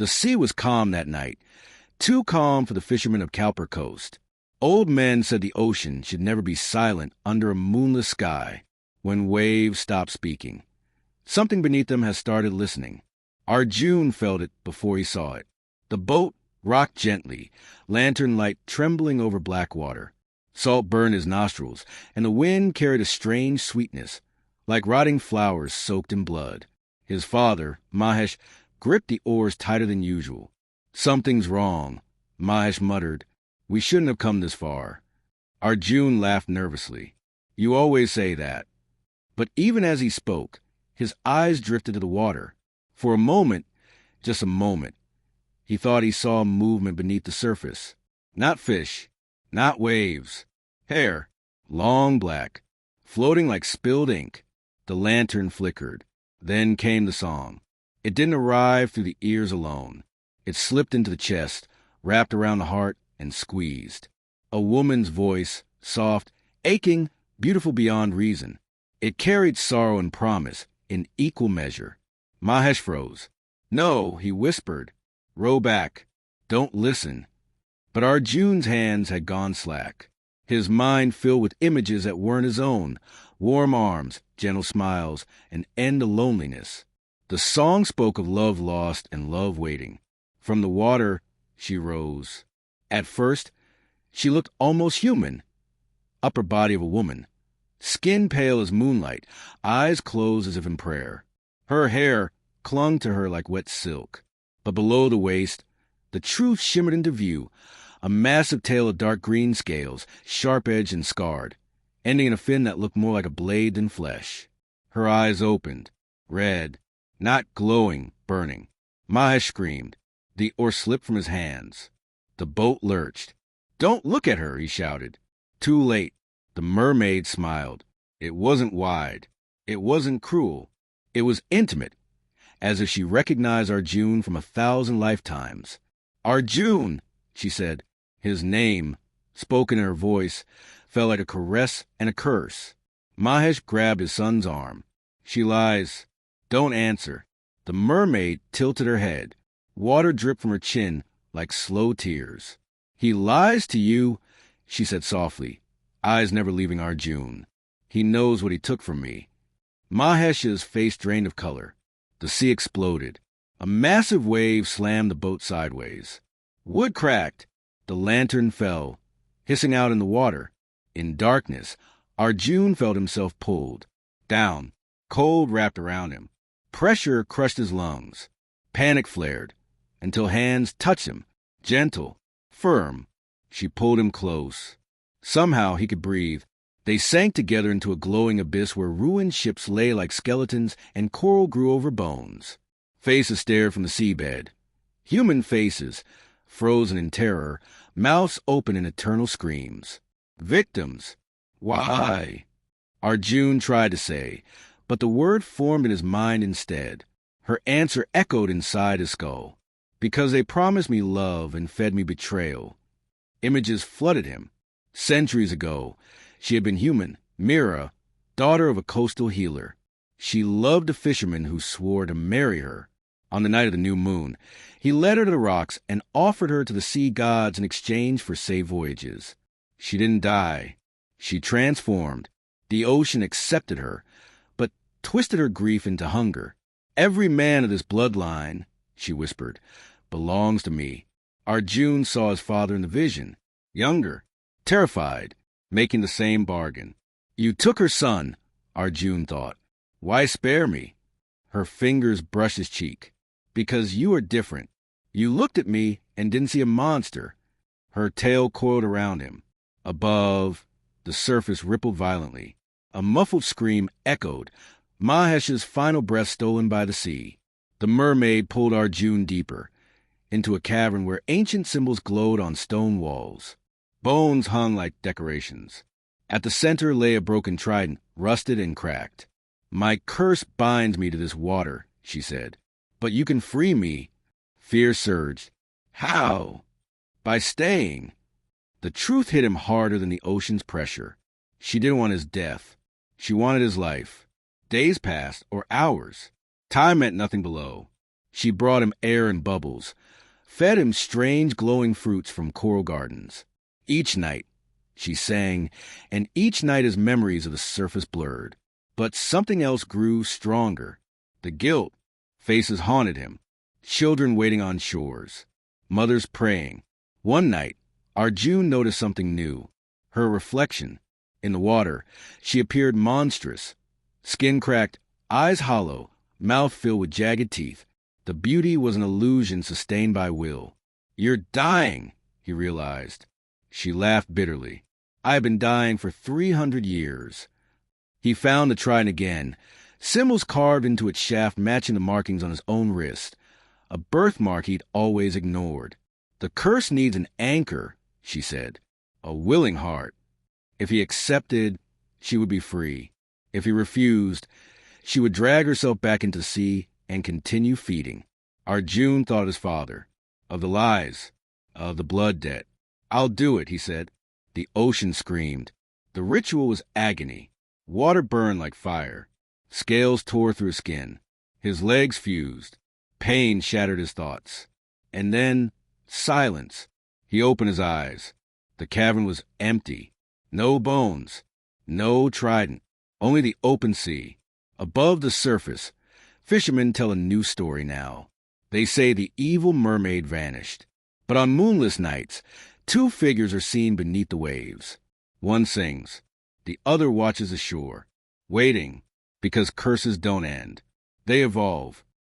The sea was calm that night, too calm for the fishermen of Cowper Coast. Old men said the ocean should never be silent under a moonless sky when waves stopped speaking. Something beneath them has started listening. Arjun felt it before he saw it. The boat rocked gently, lantern light trembling over black water. Salt burned his nostrils, and the wind carried a strange sweetness, like rotting flowers soaked in blood. His father, Mahesh, gripped the oars tighter than usual. "Something's wrong," Mahesh muttered. "We shouldn't have come this far." Arjun laughed nervously. "You always say that." But even as he spoke, his eyes drifted to the water. For a moment, just a moment, he thought he saw movement beneath the surface. Not fish, not waves. Hair, long black, floating like spilled ink. The lantern flickered. Then came the song. It didn't arrive through the ears alone. It slipped into the chest, wrapped around the heart, and squeezed. A woman's voice, soft, aching, beautiful beyond reason. It carried sorrow and promise in equal measure. Mahesh froze. "No," he whispered. "Row back. Don't listen." But Arjun's hands had gone slack. His mind filled with images that weren't his own. Warm arms, gentle smiles, an end to loneliness. The song spoke of love lost and love waiting. From the water, she rose. At first, she looked almost human. Upper body of a woman. Skin pale as moonlight, eyes closed as if in prayer. Her hair clung to her like wet silk. But below the waist, the truth shimmered into view, a massive tail of dark green scales, sharp-edged and scarred, ending in a fin that looked more like a blade than flesh. Her eyes opened, red, not glowing, burning. Mahesh screamed. The oar slipped from his hands. The boat lurched. "Don't look at her," he shouted. Too late. The mermaid smiled. It wasn't wide. It wasn't cruel. It was intimate, as if she recognized Arjun from 1,000 lifetimes. "Arjun," she said. His name, spoken in her voice, felt like a caress and a curse. Mahesh grabbed his son's arm. "She lies. Don't answer." The mermaid tilted her head. Water dripped from her chin like slow tears. "He lies to you," she said softly, eyes never leaving Arjun. "He knows what he took from me." Mahesh's face drained of color. The sea exploded. A massive wave slammed the boat sideways. Wood cracked. The lantern fell, hissing out in the water. In darkness, Arjun felt himself pulled. Down. Cold wrapped around him. Pressure crushed his lungs. Panic flared, until hands touched him, gentle, firm. She pulled him close. Somehow he could breathe. They sank together into a glowing abyss where ruined ships lay like skeletons and coral grew over bones. Faces stared from the seabed. Human faces, frozen in terror, mouths open in eternal screams. Victims. Why? Arjun tried to say, but the word formed in his mind instead. Her answer echoed inside his skull. Because they promised me love and fed me betrayal. Images flooded him. Centuries ago, she had been human, Mira, daughter of a coastal healer. She loved a fisherman who swore to marry her. On the night of the new moon, he led her to the rocks and offered her to the sea gods in exchange for safe voyages. She didn't die. She transformed. The ocean accepted her, but twisted her grief into hunger. "Every man of this bloodline," she whispered, "belongs to me." Arjun saw his father in the vision, younger, terrified, making the same bargain. "You took her son," Arjun thought. "Why spare me?" Her fingers brushed his cheek. "Because you are different. You looked at me and didn't see a monster." Her tail coiled around him. Above, the surface rippled violently. A muffled scream echoed, Mahesh's final breath stolen by the sea. The mermaid pulled Arjun deeper, into a cavern where ancient symbols glowed on stone walls. Bones hung like decorations. At the center lay a broken trident, rusted and cracked. "My curse binds me to this water," she said. "But you can free me." Fear surged. How? By staying. The truth hit him harder than the ocean's pressure. She didn't want his death. She wanted his life. Days passed, or hours. Time meant nothing below. She brought him air and bubbles, fed him strange glowing fruits from coral gardens. Each night, she sang, and each night his memories of the surface blurred. But something else grew stronger. The guilt. Faces haunted him. Children waiting on shores. Mothers praying. One night, Arjun noticed something new. Her reflection. In the water, she appeared monstrous. Skin cracked, eyes hollow, mouth filled with jagged teeth. The beauty was an illusion sustained by will. "You're dying," he realized. She laughed bitterly. "I have been dying for 300 years. He found the trident again, symbols carved into its shaft matching the markings on his own wrist, a birthmark he'd always ignored. "The curse needs an anchor," she said, "a willing heart." If he accepted, she would be free. If he refused, she would drag herself back into the sea and continue feeding. Arjun thought of his father, of the lies, of the blood debt. "I'll do it," he said. The ocean screamed. The ritual was agony. Water burned like fire. Scales tore through his skin. His legs fused. Pain shattered his thoughts. And then, silence. He opened his eyes. The cavern was empty. No bones. No trident. Only the open sea. Above the surface, fishermen tell a new story now. They say the evil mermaid vanished. But on moonless nights, two figures are seen beneath the waves. One sings. The other watches ashore, waiting, because curses don't end. They evolve.